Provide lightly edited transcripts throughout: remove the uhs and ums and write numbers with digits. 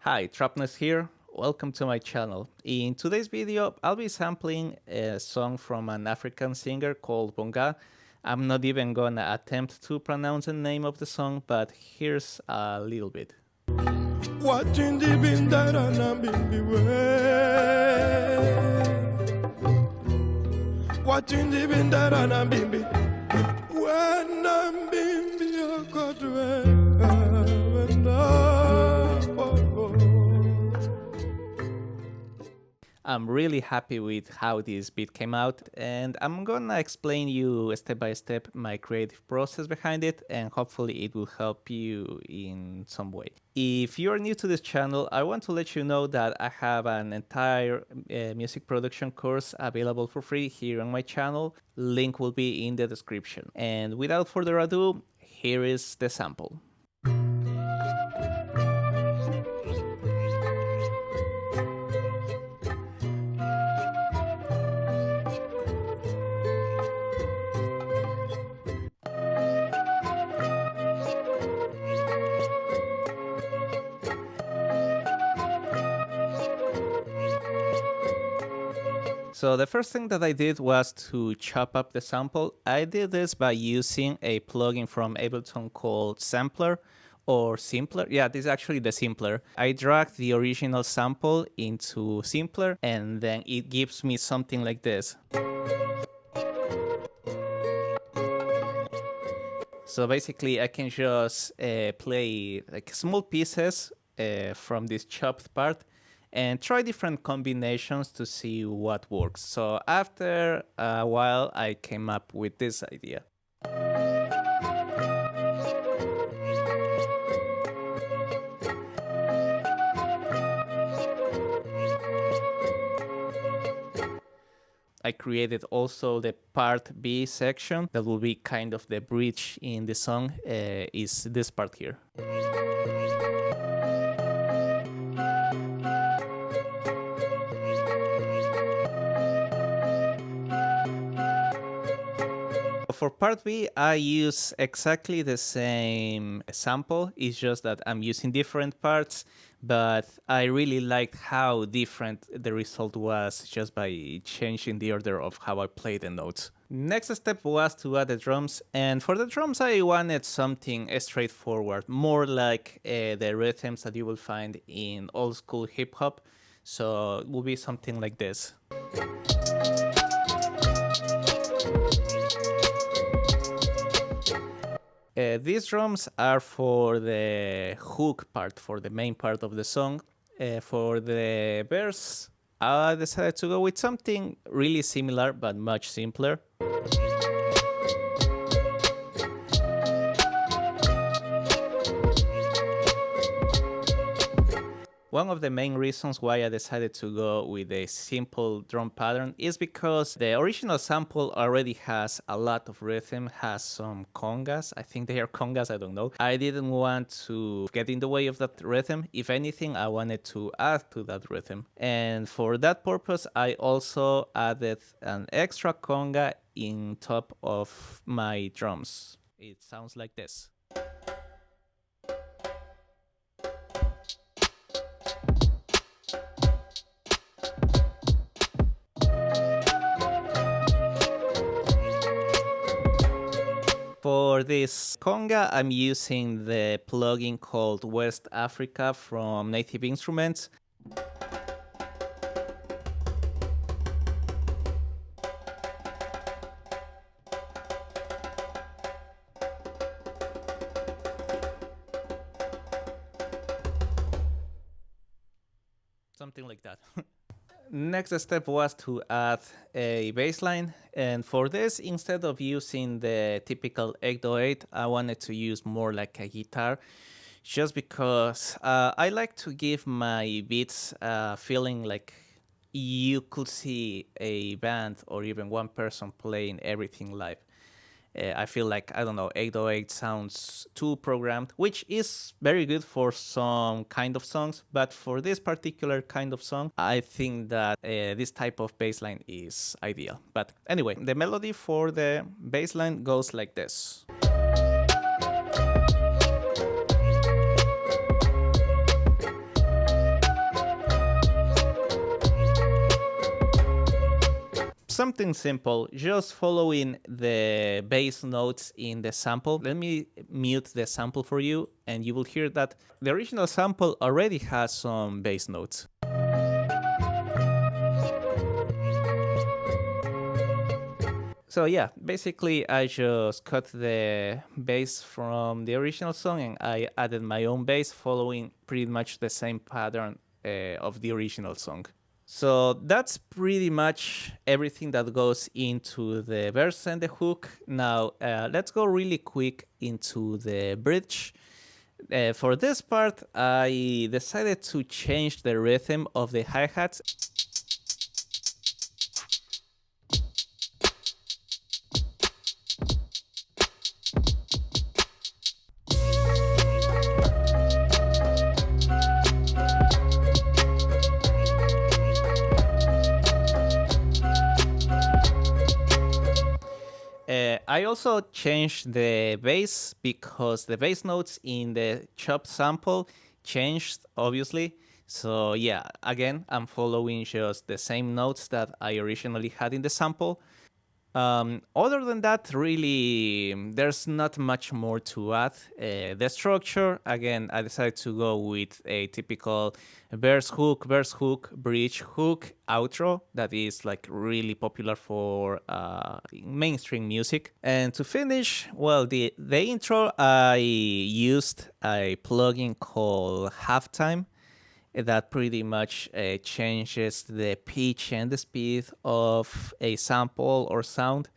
Hi, Trapnest here. Welcome to my channel. In today's video, I'll be sampling a song from an African singer called Bonga. I'm not even gonna attempt to pronounce the name of the song, but here's a little bit. I'm really happy with how this beat came out, and I'm gonna explain you step by step my creative process behind it, and hopefully it will help you in some way. If you're new to this channel, I want to let you know that I have an entire music production course available for free here on my channel. Link will be in the description. And without further ado, here is the sample. So the first thing that I did was to chop up the sample. I did this by using a plugin from Ableton called Sampler or Simpler. Yeah, this is actually the Simpler. I dragged the original sample into Simpler and then it gives me something like this. So basically I can just play like small pieces from this chopped part and try different combinations to see what works. So after a while, I came up with this idea. I created also the part B section that will be kind of the bridge in the song, is this part here. For part B, I use exactly the same sample. It's just that I'm using different parts, but I really liked how different the result was just by changing the order of how I play the notes. Next step was to add the drums, and for the drums I wanted something straightforward, more like the rhythms that you will find in old school hip hop. So it will be something like this. These drums are for the hook part, for the main part of the song. For the verse, I decided to go with something really similar but much simpler. One of the main reasons why I decided to go with a simple drum pattern is because the original sample already has a lot of rhythm, has some congas. I think they are congas, I don't know. I didn't want to get in the way of that rhythm. If anything, I wanted to add to that rhythm. And for that purpose, I also added an extra conga in top of my drums. It sounds like this. For this conga, I'm using the plugin called West Africa from Native Instruments. Something like that. Next step was to add a bass line, and for this, instead of using the typical 808, I wanted to use more like a guitar, just because I like to give my beats feeling like you could see a band or even one person playing everything live. I feel like, I don't know, 808 sounds too programmed, which is very good for some kind of songs, but for this particular kind of song, I think that this type of bass line is ideal. But anyway, the melody for the bass line goes like this. something simple, just following the bass notes in the sample. Let me mute the sample for you, and you will hear that the original sample already has some bass notes. So yeah, basically I just cut the bass from the original song and I added my own bass following pretty much the same pattern of the original song. So that's pretty much everything that goes into the verse and the hook. Now let's go really quick into the bridge. For this part, I decided to change the rhythm of the hi-hats. I also changed the bass because the bass notes in the chopped sample changed, obviously. So yeah, again, I'm following just the same notes that I originally had in the sample. Other than that, really, there's not much more to add. The structure, again, I decided to go with a typical verse, hook, bridge, hook, outro that is like really popular for mainstream music. And to finish, well, the intro, I used a plugin called Halftime that pretty much changes the pitch and the speed of a sample or sound.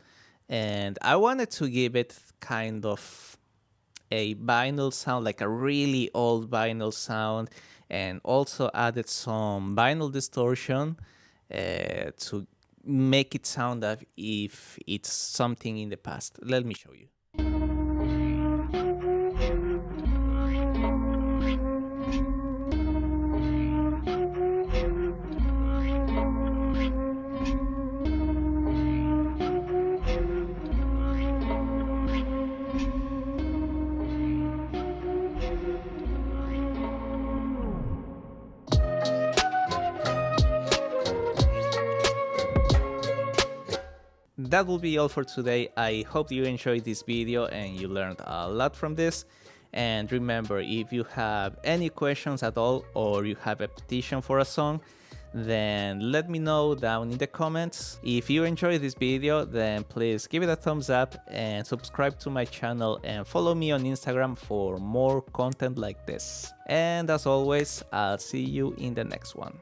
And I wanted to give it kind of a vinyl sound, like a really old vinyl sound, and also added some vinyl distortion to make it sound as if it's something in the past. Let me show you. That will be all for today. I hope you enjoyed this video and you learned a lot from this. And remember, if you have any questions at all or you have a petition for a song, then let me know down in the comments. If you enjoyed this video, then please give it a thumbs up and subscribe to my channel and follow me on Instagram for more content like this. And as always, I'll see you in the next one.